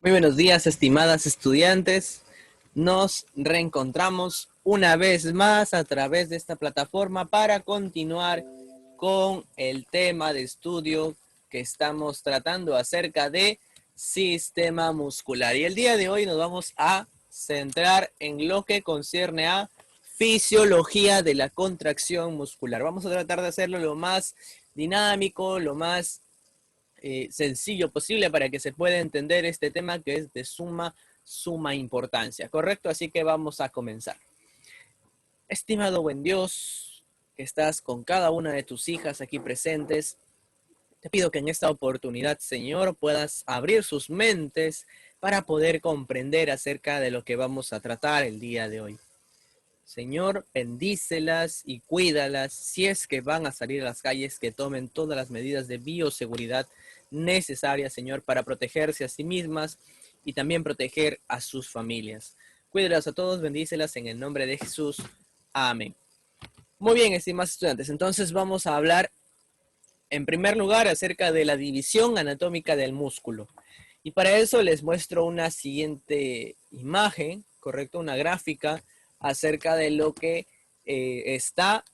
Muy buenos días, estimadas estudiantes. Nos reencontramos una vez más a través de esta plataforma para continuar con el tema de estudio que estamos tratando acerca de sistema muscular. Y el día de hoy nos vamos a centrar en lo que concierne a fisiología de la contracción muscular. Vamos a tratar de hacerlo lo más dinámico, lo más sencillo posible para que se pueda entender este tema que es de suma importancia, ¿correcto? Así que vamos a comenzar. Estimado buen Dios, que estás con cada una de tus hijas aquí presentes, te pido que en esta oportunidad, Señor, puedas abrir sus mentes para poder comprender acerca de lo que vamos a tratar el día de hoy. Señor, bendícelas y cuídalas. Si es que van a salir a las calles, que tomen todas las medidas de bioseguridad necesarias, Señor, para protegerse a sí mismas y también proteger a sus familias. Cuídalas a todos, bendícelas en el nombre de Jesús. Amén. Muy bien, estimados estudiantes. Entonces vamos a hablar en primer lugar acerca de la división anatómica del músculo. Y para eso les muestro una siguiente imagen, ¿correcto? Una gráfica acerca de lo que está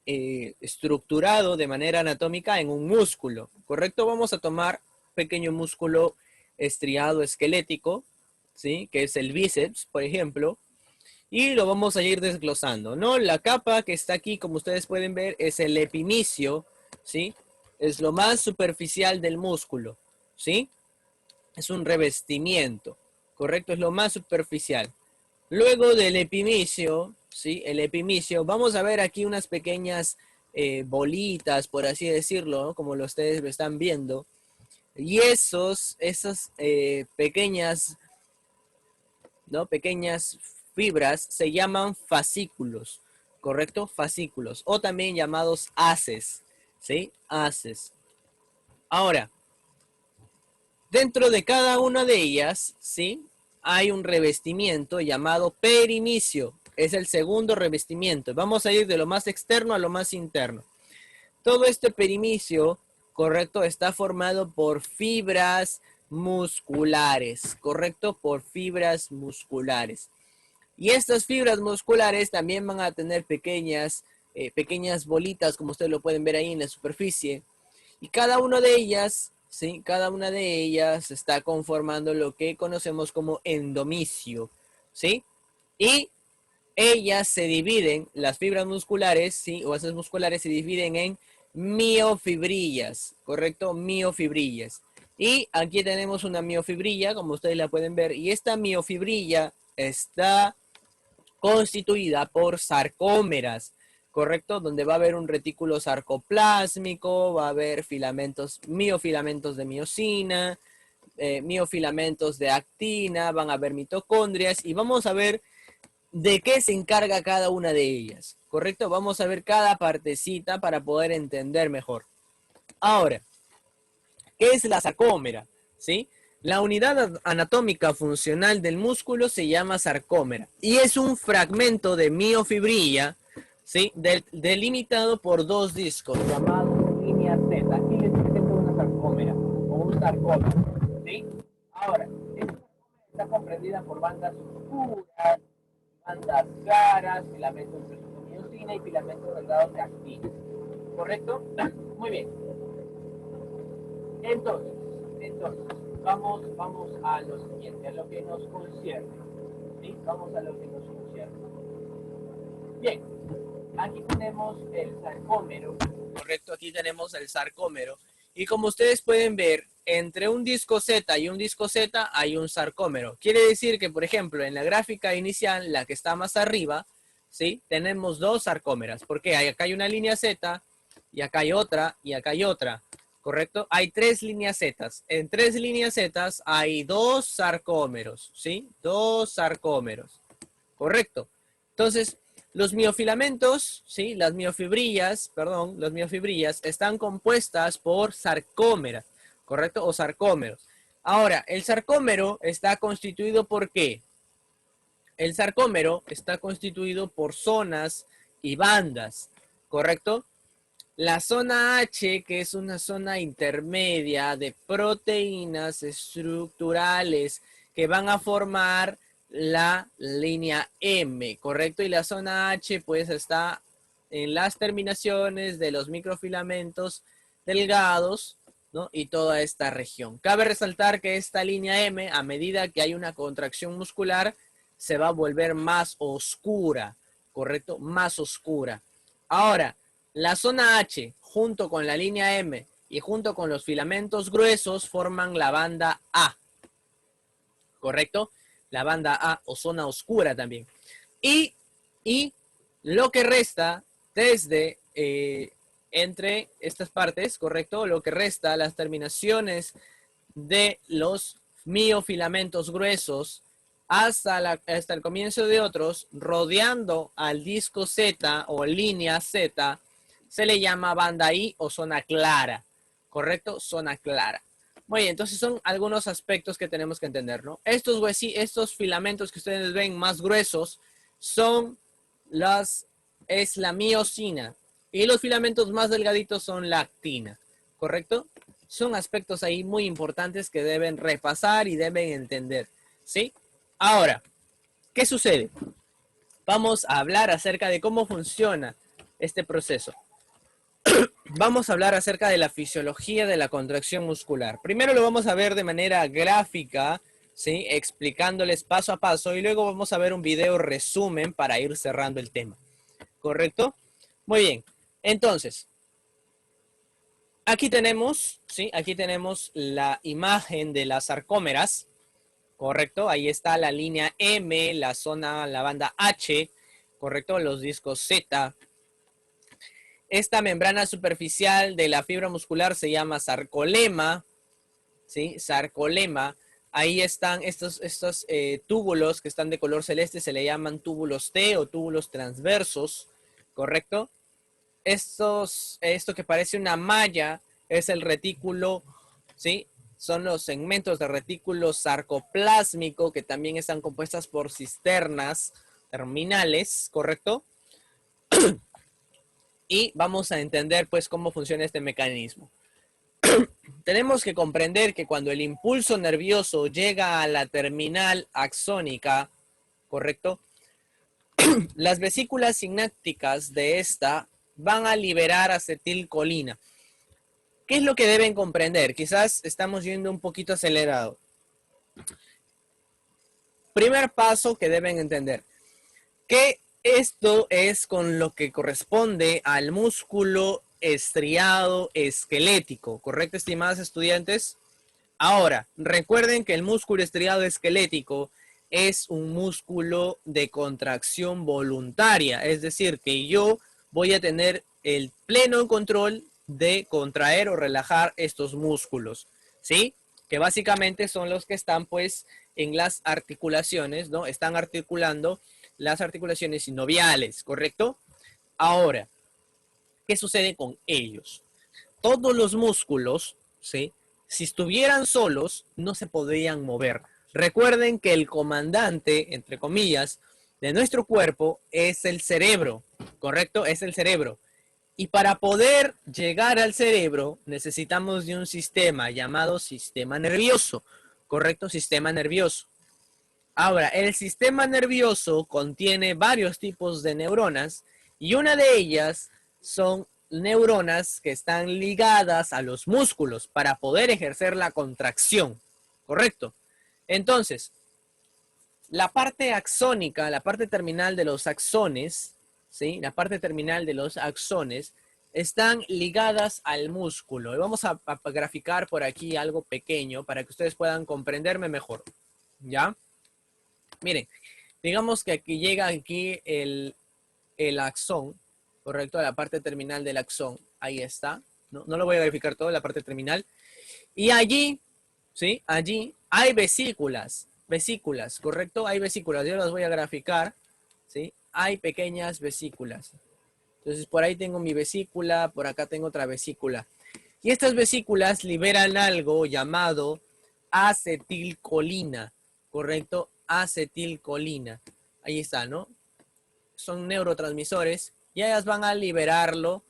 estructurado de manera anatómica en un músculo, ¿correcto? Vamos a tomar pequeño músculo estriado esquelético, ¿sí? Que es el bíceps, por ejemplo, y lo vamos a ir desglosando, ¿no? La capa que está aquí, como ustedes pueden ver, es el epimicio, ¿sí? Es lo más superficial del músculo, ¿sí? Es un revestimiento, ¿correcto? Es lo más superficial. Luego del epimicio, ¿sí? El epimicio, vamos a ver aquí unas pequeñas bolitas, por así decirlo, ¿no? Como ustedes lo están viendo. Y esas pequeñas, ¿no? Pequeñas fibras se llaman fascículos, ¿correcto? Fascículos, o también llamados haces, ¿sí? Haces. Ahora, dentro de cada una de ellas, ¿sí? Hay un revestimiento llamado perimicio. Es el segundo revestimiento. Vamos a ir de lo más externo a lo más interno. Todo este perimicio, correcto, está formado por fibras musculares, correcto, por fibras musculares. Y estas fibras musculares también van a tener pequeñas bolitas, como ustedes lo pueden ver ahí en la superficie. Y cada una de ellas, ¿sí? Cada una de ellas está conformando lo que conocemos como endomisio, ¿sí? Y ellas se dividen, las fibras musculares, ¿sí? O esas musculares se dividen en miofibrillas, ¿correcto? Miofibrillas. Y aquí tenemos una miofibrilla, como ustedes la pueden ver, y esta miofibrilla está constituida por sarcómeras, ¿correcto? Donde va a haber un retículo sarcoplásmico, va a haber miofilamentos de miosina, miofilamentos de actina, van a haber mitocondrias y vamos a ver de qué se encarga cada una de ellas, ¿correcto? Vamos a ver cada partecita para poder entender mejor. Ahora, ¿qué es la sarcómera? ¿Sí? La unidad anatómica funcional del músculo se llama sarcómera y es un fragmento de miofibrilla, ¿sí? Delimitado por dos discos llamados línea Z. Aquí les presento una sarcómera o un sarcómero, ¿sí? Ahora, esta está comprendida por bandas oscuras, bandas claras, filamentos de miosina y filamentos delgados de actina. ¿Correcto? Muy bien. Entonces, vamos a lo siguiente, a lo que nos concierne. ¿Sí? Vamos a lo que nos concierne. Bien, aquí tenemos el sarcómero. Correcto, aquí tenemos el sarcómero. Y como ustedes pueden ver, entre un disco Z y un disco Z hay un sarcómero. Quiere decir que, por ejemplo, en la gráfica inicial, la que está más arriba, ¿sí? Tenemos dos sarcómeras. ¿Por qué? Acá hay una línea Z, y acá hay otra, y acá hay otra. ¿Correcto? Hay tres líneas Z. En tres líneas Z hay dos sarcómeros, ¿sí? Dos sarcómeros. ¿Correcto? Entonces, los miofilamentos, ¿sí? Las miofibrillas están compuestas por sarcómeras, ¿correcto? O sarcómeros. Ahora, el sarcómero está constituido por ¿qué? El sarcómero está constituido por zonas y bandas, ¿correcto? La zona H, que es una zona intermedia de proteínas estructurales que van a formar la línea M, ¿correcto? Y la zona H pues está en las terminaciones de los microfilamentos delgados, ¿no? Y toda esta región. Cabe resaltar que esta línea M, a medida que hay una contracción muscular, se va a volver más oscura, ¿correcto? Más oscura. Ahora, la zona H, junto con la línea M y junto con los filamentos gruesos, forman la banda A, ¿correcto? La banda A o zona oscura también. Y lo que resta desde entre estas partes, ¿correcto? Lo que resta, las terminaciones de los miofilamentos gruesos hasta el comienzo de otros, rodeando al disco Z o línea Z, se le llama banda I o zona clara, ¿correcto? Zona clara. Muy bien, entonces son algunos aspectos que tenemos que entender, ¿no? Estos filamentos que ustedes ven más gruesos son es la miosina y los filamentos más delgaditos son la actina, ¿correcto? Son aspectos ahí muy importantes que deben repasar y deben entender, ¿sí? Ahora, ¿qué sucede? Vamos a hablar acerca de cómo funciona este proceso. Vamos a hablar acerca de la fisiología de la contracción muscular. Primero lo vamos a ver de manera gráfica, ¿sí? Explicándoles paso a paso y luego vamos a ver un video resumen para ir cerrando el tema. ¿Correcto? Muy bien. Entonces, aquí tenemos, ¿sí? Aquí tenemos la imagen de las sarcómeras. Correcto, ahí está la línea M, la zona, la banda H, correcto, los discos Z. Esta membrana superficial de la fibra muscular se llama sarcolema, ¿sí? Sarcolema. Ahí están estos túbulos que están de color celeste, se le llaman túbulos T o túbulos transversos, ¿correcto? Esto que parece una malla es el retículo, ¿sí? Son los segmentos de retículo sarcoplásmico que también están compuestas por cisternas terminales, ¿correcto? Y vamos a entender pues cómo funciona este mecanismo. Tenemos que comprender que cuando el impulso nervioso llega a la terminal axónica, ¿correcto? Las vesículas sinápticas de esta van a liberar acetilcolina. ¿Qué es lo que deben comprender? Quizás estamos yendo un poquito acelerado. Primer paso que deben entender, que esto es con lo que corresponde al músculo estriado esquelético, ¿correcto, estimados estudiantes? Ahora, recuerden que el músculo estriado esquelético es un músculo de contracción voluntaria, es decir, que yo voy a tener el pleno control de contraer o relajar estos músculos, ¿sí? Que básicamente son los que están pues en las articulaciones, ¿no? Están articulando las articulaciones sinoviales, ¿correcto? Ahora, ¿qué sucede con ellos? Todos los músculos, ¿sí? Si estuvieran solos, no se podrían mover. Recuerden que el comandante, entre comillas, de nuestro cuerpo es el cerebro, ¿correcto? Es el cerebro. Y para poder llegar al cerebro necesitamos de un sistema llamado sistema nervioso, ¿correcto? Sistema nervioso. Ahora, el sistema nervioso contiene varios tipos de neuronas y una de ellas son neuronas que están ligadas a los músculos para poder ejercer la contracción, ¿correcto? Entonces, la parte axónica, la parte terminal de los axones, ¿sí? La parte terminal de los axones están ligadas al músculo. Y vamos a graficar por aquí algo pequeño para que ustedes puedan comprenderme mejor, ¿ya? Miren, digamos que aquí llega el axón, ¿correcto? La parte terminal del axón, ahí está. No lo voy a verificar todo, la parte terminal. Y allí, ¿sí? Allí hay vesículas, ¿correcto? Hay vesículas, yo las voy a graficar, ¿sí? Hay pequeñas vesículas. Entonces, por ahí tengo mi vesícula, por acá tengo otra vesícula. Y estas vesículas liberan algo llamado acetilcolina, ¿correcto? Acetilcolina. Ahí está, ¿no? Son neurotransmisores y ellas van a liberarlo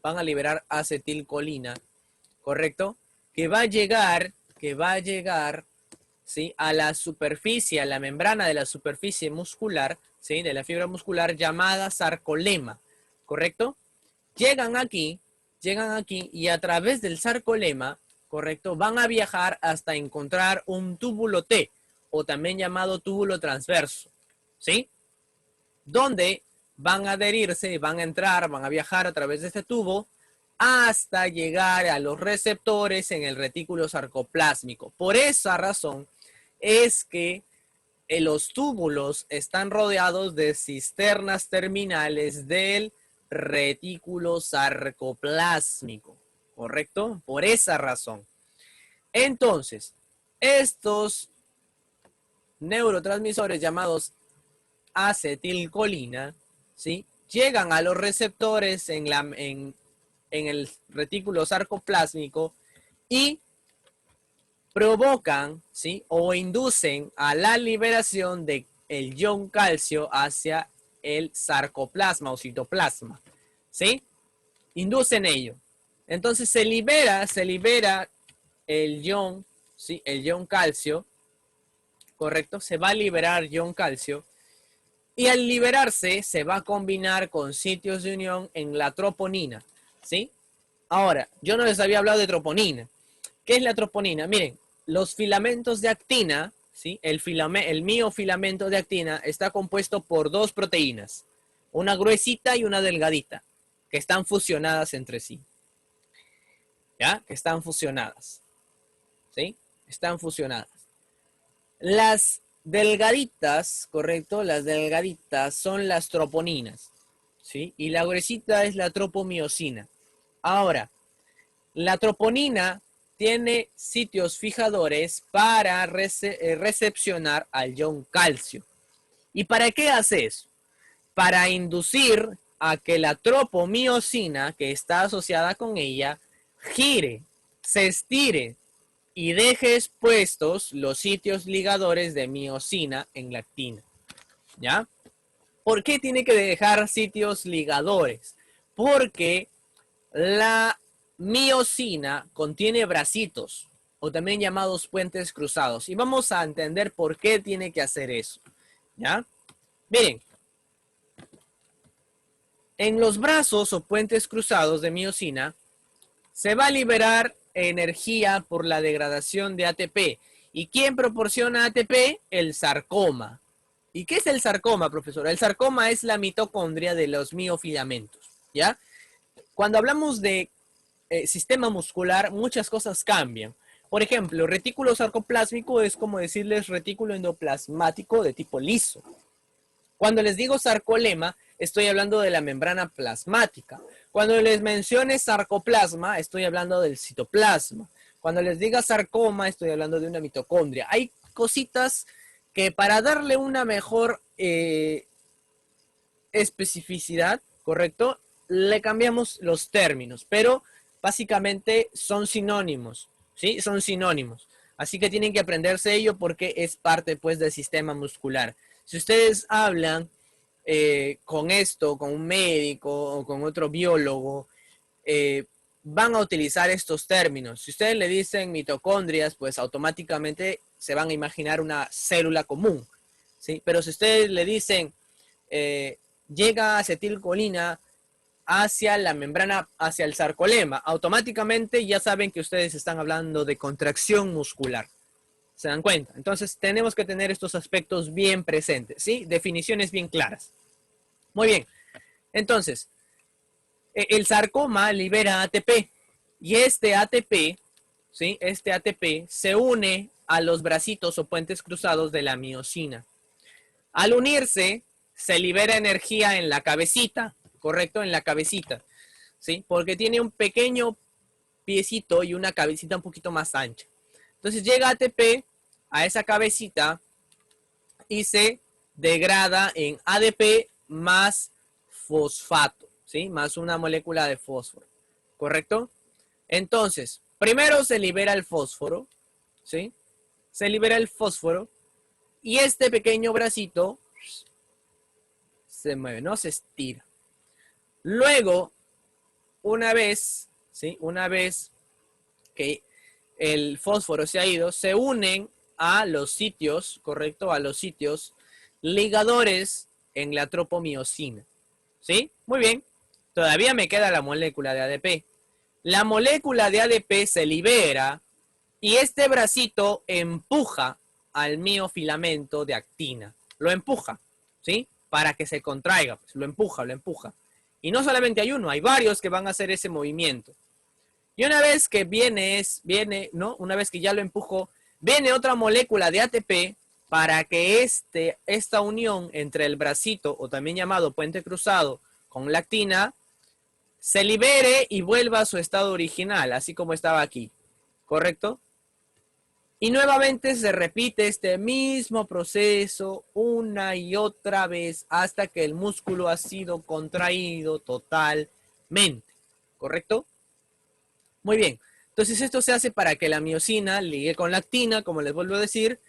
van a liberar acetilcolina, ¿correcto? Que va a llegar, ¿sí? A la superficie, a la membrana de la superficie muscular, ¿sí? De la fibra muscular llamada sarcolema, ¿correcto? Llegan aquí y a través del sarcolema, ¿correcto? Van a viajar hasta encontrar un túbulo T, o también llamado túbulo transverso, ¿sí? Donde van a adherirse, van a entrar, van a viajar a través de este tubo hasta llegar a los receptores en el retículo sarcoplásmico. Por esa razón es que los túbulos están rodeados de cisternas terminales del retículo sarcoplásmico, ¿correcto? Por esa razón. Entonces, estos neurotransmisores llamados acetilcolina, ¿sí? Llegan a los receptores en el retículo sarcoplásmico y provocan, ¿sí? O inducen a la liberación del ion calcio hacia el sarcoplasma o citoplasma, ¿sí? Inducen ello. Entonces se libera el ion, ¿sí? El ion calcio, ¿correcto? Se va a liberar ion calcio y al liberarse se va a combinar con sitios de unión en la troponina, ¿sí? Ahora, yo no les había hablado de troponina. ¿Qué es la troponina? Miren, los filamentos de actina, ¿sí? El miofilamento de actina está compuesto por dos proteínas, una gruesita y una delgadita, que están fusionadas entre sí. ¿Ya? Que están fusionadas. ¿Sí? Están fusionadas. Las delgaditas, correcto, las delgaditas son las troponinas, ¿sí? Y la gruesita es la tropomiosina. Ahora, la troponina tiene sitios fijadores para recepcionar al ion calcio. ¿Y para qué hace eso? Para inducir a que la tropomiosina, que está asociada con ella, gire, se estire y deje expuestos los sitios ligadores de miosina en la actina. ¿Ya? ¿Por qué tiene que dejar sitios ligadores? Porque la miosina contiene bracitos, o también llamados puentes cruzados. Y vamos a entender por qué tiene que hacer eso. ¿Ya? Miren, en los brazos o puentes cruzados de miosina se va a liberar energía por la degradación de ATP. ¿Y quién proporciona ATP? El sarcoma. ¿Y qué es el sarcoma, profesor? El sarcoma es la mitocondria de los miofilamentos, ¿ya? Cuando hablamos de sistema muscular, muchas cosas cambian. Por ejemplo, retículo sarcoplásmico es como decirles retículo endoplasmático de tipo liso. Cuando les digo sarcolema, estoy hablando de la membrana plasmática. Cuando les mencione sarcoplasma, estoy hablando del citoplasma. Cuando les diga sarcoma, estoy hablando de una mitocondria. Hay cositas que para darle una mejor especificidad, ¿correcto? Le cambiamos los términos, pero básicamente son sinónimos, ¿sí? Son sinónimos. Así que tienen que aprenderse ello porque es parte, pues, del sistema muscular. Si ustedes hablan con esto, con un médico o con otro biólogo, van a utilizar estos términos. Si ustedes le dicen mitocondrias, pues automáticamente se van a imaginar una célula común, ¿sí? Pero si ustedes le dicen llega acetilcolina hacia la membrana, hacia el sarcolema, automáticamente ya saben que ustedes están hablando de contracción muscular. ¿Se dan cuenta? Entonces tenemos que tener estos aspectos bien presentes, ¿sí? Definiciones bien claras. Muy bien. Entonces, el sarcoma libera ATP y este ATP, ¿sí? Este ATP se une a los bracitos o puentes cruzados de la miosina. Al unirse, se libera energía en la cabecita, ¿correcto? En la cabecita, ¿sí? Porque tiene un pequeño piecito y una cabecita un poquito más ancha. Entonces llega ATP a esa cabecita y se degrada en ADP más fosfato, ¿sí? Más una molécula de fósforo, ¿correcto? Entonces, primero se libera el fósforo, ¿sí? Se libera el fósforo y este pequeño bracito se mueve, ¿no? Se estira. Luego una vez, ¿sí? Una vez que el fósforo se ha ido, se unen a los sitios, ¿correcto? A los sitios ligadores en la tropomiosina, ¿sí? Muy bien. Todavía me queda la molécula de ADP. La molécula de ADP se libera y este bracito empuja al miofilamento de actina. Lo empuja, ¿sí? Para que se contraiga. Pues lo empuja, lo empuja. Y no solamente hay uno, hay varios que van a hacer ese movimiento. Y una vez que viene, ¿no? Una vez que ya lo empujó, viene otra molécula de ATP para que esta unión entre el bracito, o también llamado puente cruzado, con la actina, se libere y vuelva a su estado original, así como estaba aquí. ¿Correcto? Y nuevamente se repite este mismo proceso una y otra vez hasta que el músculo ha sido contraído totalmente. ¿Correcto? Muy bien. Entonces esto se hace para que la miosina ligue con la actina, como les vuelvo a decir,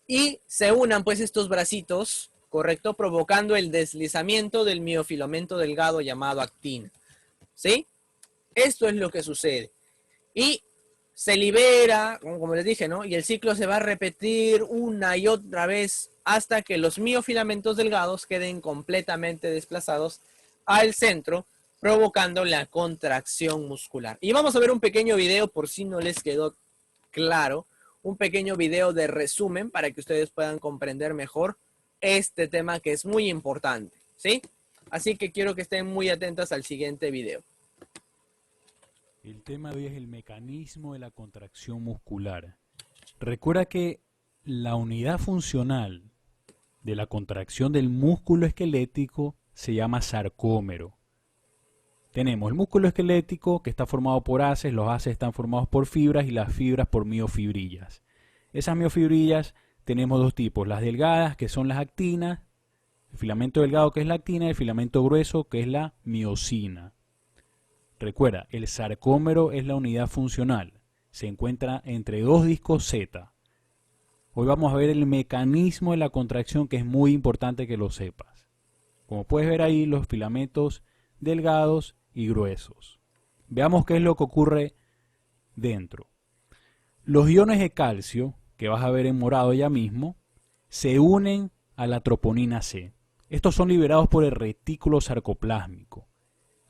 y se unan pues estos bracitos, ¿correcto? Provocando el deslizamiento del miofilamento delgado llamado actina. ¿Sí? Esto es lo que sucede. Y se libera, como les dije, ¿no? Y el ciclo se va a repetir una y otra vez hasta que los miofilamentos delgados queden completamente desplazados al centro, provocando la contracción muscular. Y vamos a ver un pequeño video por si no les quedó claro, un pequeño video de resumen para que ustedes puedan comprender mejor este tema que es muy importante, ¿sí? Así que quiero que estén muy atentas al siguiente video. El tema de hoy es el mecanismo de la contracción muscular. Recuerda que la unidad funcional de la contracción del músculo esquelético se llama sarcómero. Tenemos el músculo esquelético que está formado por haces, los haces están formados por fibras y las fibras por miofibrillas. Esas miofibrillas tenemos dos tipos, las delgadas que son las actinas, el filamento delgado que es la actina y el filamento grueso que es la miosina. Recuerda, el sarcómero es la unidad funcional. Se encuentra entre dos discos Z. Hoy vamos a ver el mecanismo de la contracción que es muy importante que lo sepas. Como puedes ver ahí, los filamentos delgados y gruesos. Veamos qué es lo que ocurre dentro. Los iones de calcio, que vas a ver en morado ya mismo, se unen a la troponina C. Estos son liberados por el retículo sarcoplásmico.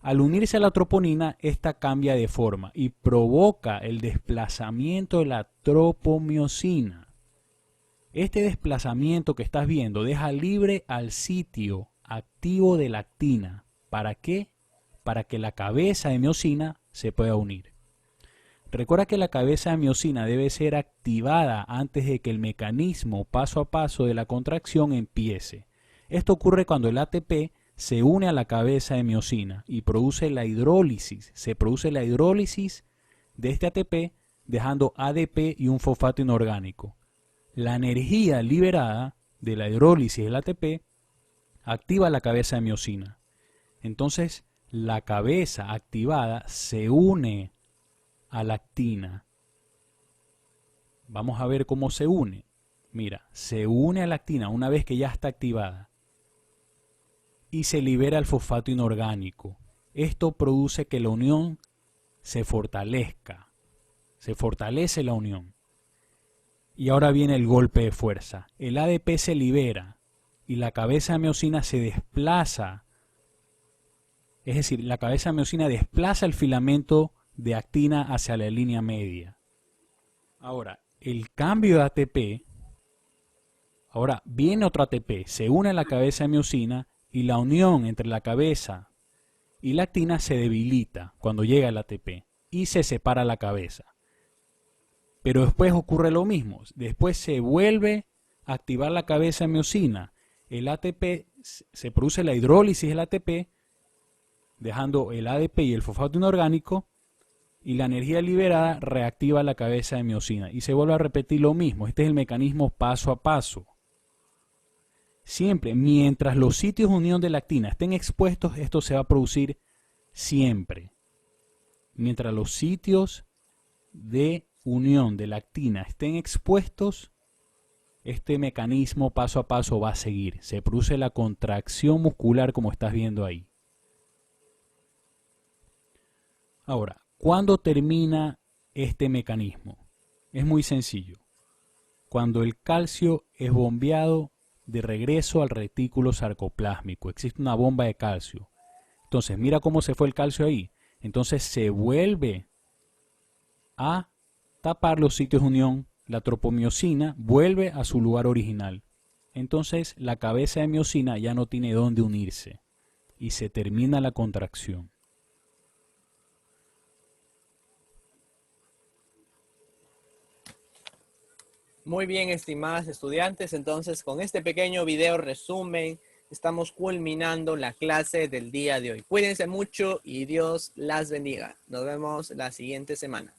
Al unirse a la troponina, esta cambia de forma y provoca el desplazamiento de la tropomiosina. Este desplazamiento que estás viendo deja libre al sitio activo de la actina. ¿Para qué? Para que la cabeza de miosina se pueda unir. Recuerda que la cabeza de miosina debe ser activada antes de que el mecanismo paso a paso de la contracción empiece. Esto ocurre cuando el ATP se une a la cabeza de miosina y produce la hidrólisis. Se produce la hidrólisis de este ATP dejando ADP y un fosfato inorgánico. La energía liberada de la hidrólisis del ATP activa la cabeza de miosina. Entonces la cabeza activada se une a la actina. Vamos a ver cómo se une. Mira, se une a la actina una vez que ya está activada. Y se libera el fosfato inorgánico. Esto produce que la unión se fortalezca. Se fortalece la unión. Y ahora viene el golpe de fuerza. El ADP se libera y la cabeza de miosina se desplaza. Es decir, la cabeza de miosina desplaza el filamento de actina hacia la línea media. Ahora, el cambio de ATP, ahora viene otro ATP, se une a la cabeza de miosina y la unión entre la cabeza y la actina se debilita cuando llega el ATP y se separa la cabeza. Pero después ocurre lo mismo, después se vuelve a activar la cabeza de miosina, el ATP, se produce la hidrólisis del ATP, dejando el ADP y el fosfato inorgánico, y la energía liberada reactiva la cabeza de miosina y se vuelve a repetir lo mismo. Este es el mecanismo paso a paso. Siempre, mientras los sitios de unión de la actina estén expuestos, esto se va a producir siempre. Mientras los sitios de unión de la actina estén expuestos, este mecanismo paso a paso va a seguir. Se produce la contracción muscular como estás viendo ahí. Ahora, ¿cuándo termina este mecanismo? Es muy sencillo. Cuando el calcio es bombeado de regreso al retículo sarcoplásmico, existe una bomba de calcio. Entonces, mira cómo se fue el calcio ahí. Entonces se vuelve a tapar los sitios de unión, la tropomiosina vuelve a su lugar original. Entonces la cabeza de miosina ya no tiene dónde unirse y se termina la contracción. Muy bien, estimados estudiantes, entonces con este pequeño video resumen estamos culminando la clase del día de hoy. Cuídense mucho y Dios las bendiga. Nos vemos la siguiente semana.